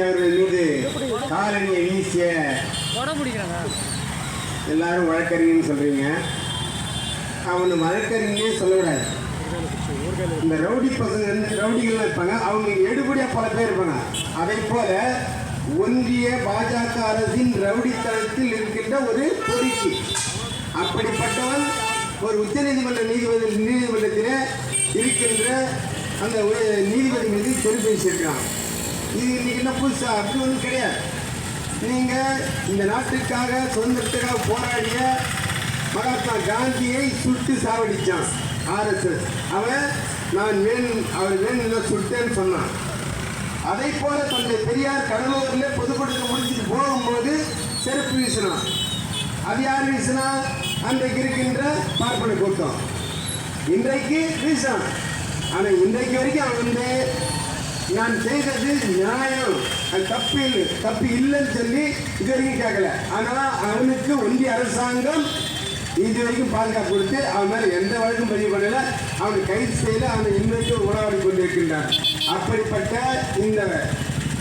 அவர்கள் மீது காலணியை வீசிய எல்லாரும் வழக்கறிஞர்னு சொல்றீங்க. அவனை வழக்கறிஞனே சொல்லக்கூடாது. இந்த ரவுடி பசங்க ரவுடிகள்லாம் இருப்பாங்க, அவங்க எடுபடியா பல பேர் இருப்பாங்க. அதை போல ஒன்றிய பாஜக அரசின் ரவுடித்தனத்தில் இருக்கின்ற ஒரு பொறுக்கி. அப்படிப்பட்டவன் ஒரு உச்சநீதிமன்ற நீதிமன்றத்தில் இருக்கின்ற அந்த நீதிபதி மீது செருப்பு வீசியிருக்கிறான். இது இன்னைக்கு என்ன புதுசா? அப்படி ஒன்றும் கிடையாது. நீங்கள் இந்த நாட்டுக்காக சுதந்திரத்துக்காக போராடிய மகாத்மா காந்தியை சுட்டு சாவடித்தான் ஆர்எஸ்எஸ். அவன் அவர் வேணும் சுட்டேன்னு சொன்னான். அதை போல தந்தை பெரியார் கடலூரில் பொதுக்கூட்டத்தை முடிச்சுட்டு போகும்போது செருப்பு வீசினான். அது யார் வீசினா? அன்றைக்கு இருக்கின்ற பார்ப்பன கூட்டம். இன்றைக்கு வீசான். ஆனால் இன்றைக்கு வரைக்கும் அவன் நான் செய்தது நியாயம், அது தப்பு இல்லைன்னு சொல்லி இது வரைக்கும் கேட்கல. ஆனால் அவனுக்கு ஒன்றிய அரசாங்கம் இது வரைக்கும் பாதுகாப்பு கொடுத்து அவன் மேலே எந்த வழக்கும் பதிவு பண்ணல, அவனை கைது செய்யல. அவனை இன்றைக்கும் உறவாடி கொண்டிருக்கின்றான். அப்படிப்பட்ட இந்த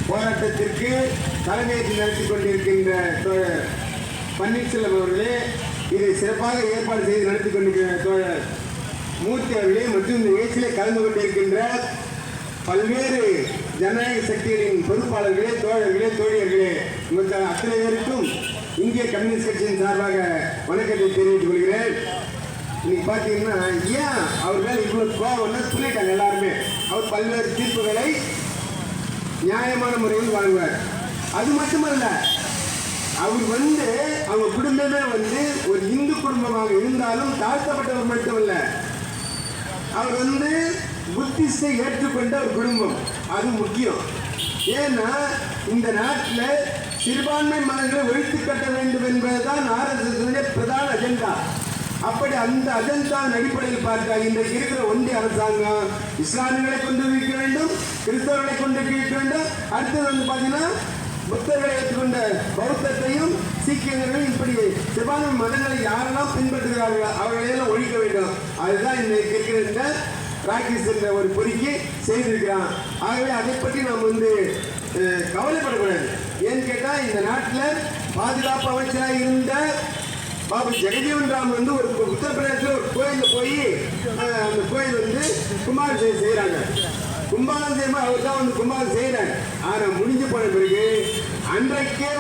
போராட்டத்திற்கு தலைமையேற்று நடத்தி கொண்டிருக்கின்ற தோழர் பன்னீர்செல்வம் அவர்களே, இதை சிறப்பாக ஏற்பாடு செய்து நடத்தி கொண்டிருக்கிற தோழர் மூர்த்தி அவர்களே மற்றும் இந்த நிகழ்ச்சியிலே கலந்து கொண்டிருக்கின்ற பல்வேறு ஜனநாயக சக்திகளின் பொறுப்பாளர்களே, தோழர்களே, தோழியர்களே, உங்கள் அத்தனை பேருக்கும் இந்திய கம்யூனிஸ்ட் கட்சியின் சார்பாக வணக்கத்தை தெரிவித்துக் கொள்கிறேன். இன்னைக்கு பார்த்தீங்கன்னா ஏன் அவர் மேலே இவ்வளவு கோபம்னா சொல்லிட்டாங்க எல்லாருமே. அவர் பல்வேறு தீர்ப்புகளை நியாயமான முறையில் வாங்குவார். அது மட்டுமல்ல, அவர் அவங்க குடும்பமே ஒரு இந்து குடும்பமாக இருந்தாலும் தாழ்த்தப்பட்டவர் மட்டுமல்ல, அவர் புத்திஸ்டை ஏற்றுக்கொண்ட ஒரு குடும்பம். அது முக்கியம். ஏன்னா இந்த நாட்டில் சிறுபான்மை மதங்களை ஒழித்து கட்ட வேண்டும் என்பதுதான் ஆர்எஸ்எஸ் பிரதான அஜெண்டா. அப்படி அந்த அஜெண்டாவின் அடிப்படையில் பார்த்தா இன்றைக்கு இருக்கிற ஒன்றிய அரசாங்கம் இஸ்லாமியர்களை கொண்டு வைக்க வேண்டும், கிறிஸ்தவர்களை கொண்டு வைக்க வேண்டும். அடுத்தது பார்த்தீங்கன்னா புத்தர்களை ஏற்றுக்கொண்ட பௌத்தத்தையும் சீக்கியங்களையும் இப்படி சிறுபான்மை மதங்களை யாரெல்லாம் பின்பற்றுகிறார்கள் அவர்களையெல்லாம் ஒழிக்க வேண்டும். அதுதான் இன்றைக்கு இருக்கிற இந்த ராக்கேஷ் என்ற ஒரு பொறிக்கை செய்திருக்கிறான். ஆகவே அதை பற்றி நாம் கவலைப்படக்கூடாது. ஏன்னு கேட்டால் இந்த நாட்டில் பாதுகாப்பு அமைச்சராக இருந்த பாபு ஜெகஜீவன் ராம் ஒரு உத்தரப்பிரதேசத்தில் ஒரு கோயிலில் போய் அந்த கோயில் கும்பாபிஷேகம் செய்கிறாங்க. கும்பாபிஷேகமா அவர் தான் கும்பாபிஷேகம் செய்கிறார். ஆனால் முடிஞ்சு போன பிறகு அன்றைக்கே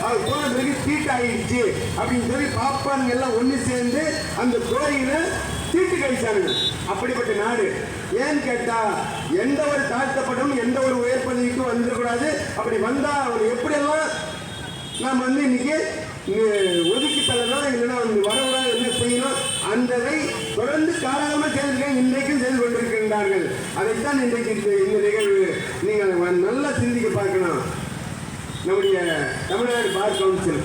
அவர் போன பிறகு தீட்டு ஆகிடுச்சு அப்படின்னு சொல்லி பாப்பானுங்க எல்லாம் ஒன்று சேர்ந்து அந்த கோயிலை தீட்டு கழிச்சாங்க. அப்படிப்பட்ட நாடு. ஏன்னு கேட்டா எந்த ஒரு தாழ்த்தப்பட்டவும் எந்த ஒரு உயர் பதவிக்கும் வந்துடக்கூடாது. அப்படி வந்தா அவர் எப்படியெல்லாம் நாம் இன்னைக்கு ஒதுக்கி தள்ளலாம், இல்லைன்னா வரவிடாது என்ன செய்யணும், அந்ததை தொடர்ந்து காரணமாக செய்திருக்காங்க. இன்றைக்கும் செய்து கொண்டிருக்கின்றார்கள். அதைத்தான் இன்றைக்கு இந்த நிகழ்வு நீங்கள் நல்லா சிந்திக்க பார்க்கணும். நம்முடைய தமிழ்நாடு பார் கவுன்சில்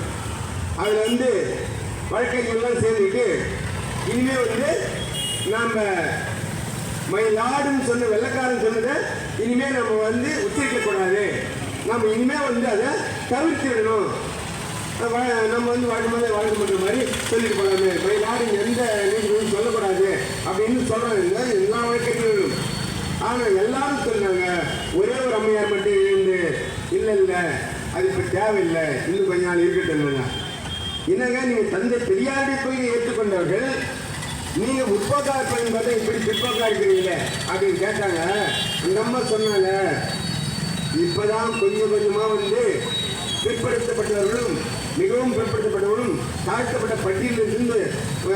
அதில் வழக்கறிஞர்கள்லாம் சேர்ந்துட்டு இனிமே நாம் மயிலாடுன்னு சொன்ன வெள்ளக்காரன் சொன்னதை இனிமே நம்ம உச்சரிக்கக்கூடாது. நம்ம இனிமே அதை தவிர்த்து விடணும். நம்ம வழக்கு பண்ணுற மாதிரி சொல்லிட்டு போகலாமே, மயிலாடு எந்த நீதிபதியும் சொல்லக்கூடாது அப்படின்னு சொல்கிறாங்க எல்லா வழக்கறிஞர்களும். ஆனால் எல்லாரும் சொன்னாங்க, ஒரே ஒரு அம்மையார் மட்டும் இருந்து இல்லை அது இப்போ தேவையில்லை, இன்னும் கொஞ்ச நாள் இருக்கட்டும். என்னங்க நீங்கள் தந்தை பெரியாருடைய கொள்கையை ஏற்றுக்கொண்டவர்கள், நீங்கள் முற்போக்கா இருப்பீங்க பார்த்தா இப்படி பிற்போக்கா இருக்கிறீங்களே அப்படின்னு கேட்டாங்க. அந்த அம்மா சொன்னாங்க, இப்போதான் கொஞ்சம் கொஞ்சமாக பிற்படுத்தப்பட்டவர்களும் மிகவும் பிற்படுத்தப்பட்டவர்களும் தாழ்த்தப்பட்ட பட்டியலிருந்து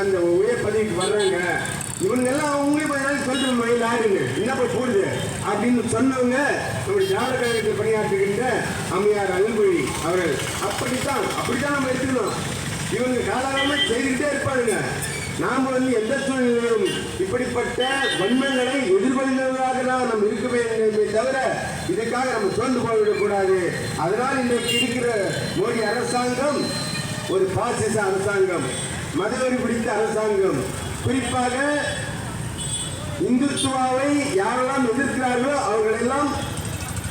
அந்த உயர் பதவிக்கு வர்றாங்க. இவங்கெல்லாம் அவங்களே கொஞ்ச நாள் சொல்லிட்டு மயில் ஆடுங்க என்னப்பா போடுது அப்படின்னு சொன்னவங்க நம்முடைய திராவிட கழகத்தில் பணியாற்றுகின்ற அம்மையார் அன்பொழி அவர்கள். அப்படித்தான் நம்ம எடுத்துக்கணும். இவங்க காலகாலமாக செய்துக்கிட்டே இருப்பாங்க. நாம் எந்த சூழ்நிலையும் இப்படிப்பட்ட வன்மங்களை எதிர்கொள்வதாக தான் நம்ம இருக்க வேண்டுமே தவிர இதுக்காக நம்ம சோர்ந்து போய்விடக்கூடாது. அதனால் இன்றைக்கு இருக்கிற மோடி அரசாங்கம் ஒரு பாசிச அரசாங்கம், மதவெறி பிடித்த அரசாங்கம். குறிப்பாக இந்துத்துவாவை யாரெல்லாம் எதிர்க்கிறார்களோ அவர்களெல்லாம்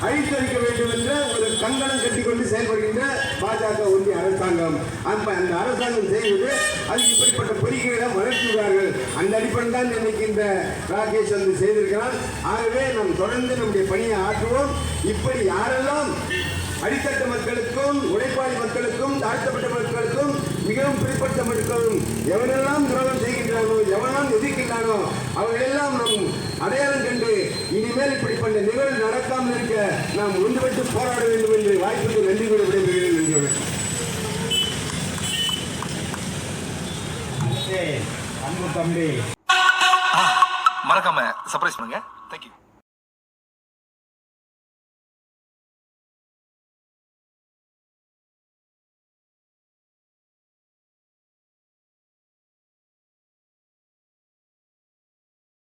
அழித்தொழிக்க வேண்டும் என்ற ஒரு கங்கணம் கட்டிக்கொண்டு செயல்படுகின்ற பாஜக ஒன்றிய அரசாங்கம். அந்த அரசாங்கம் செய்வது அதுக்கு இப்படிப்பட்ட பொறிக்கைகளை வளர்த்துகிறார்கள். அந்த அடிப்படையில் தான் இன்னைக்கு இந்த ராகேஷ் செய்திருக்கிறார். ஆகவே நாம் தொடர்ந்து நம்முடைய பணியை ஆற்றுவோம். இப்படி யாரெல்லாம் அடித்தட்டு மக்களுக்கும் உழைப்பாளி மக்களுக்கும் தாழ்த்தப்பட்ட மக்களுக்கும் மிகவும் பிற்பட்ட மக்களும் எவனெல்லாம் துரோகம் செய்கின்றானோ எவனெல்லாம் எதிர்க்கின்றானோ அவர்களெல்லாம் நம் அடையாளம் கண்டு இனிமேல் இப்படிப்பட்ட நிகழ்வு நடக்காமல் இருக்க நாம் ஒன்றுபட்டு போராட வேண்டும் என்று வாய்ப்புக்கு நன்றி கூட விடைபெறுகிறேன். நன்றி. அன்பு தம்பி, மறக்காம சர்ப்ரைஸ் பண்ணுங்க. தேங்க்யூ.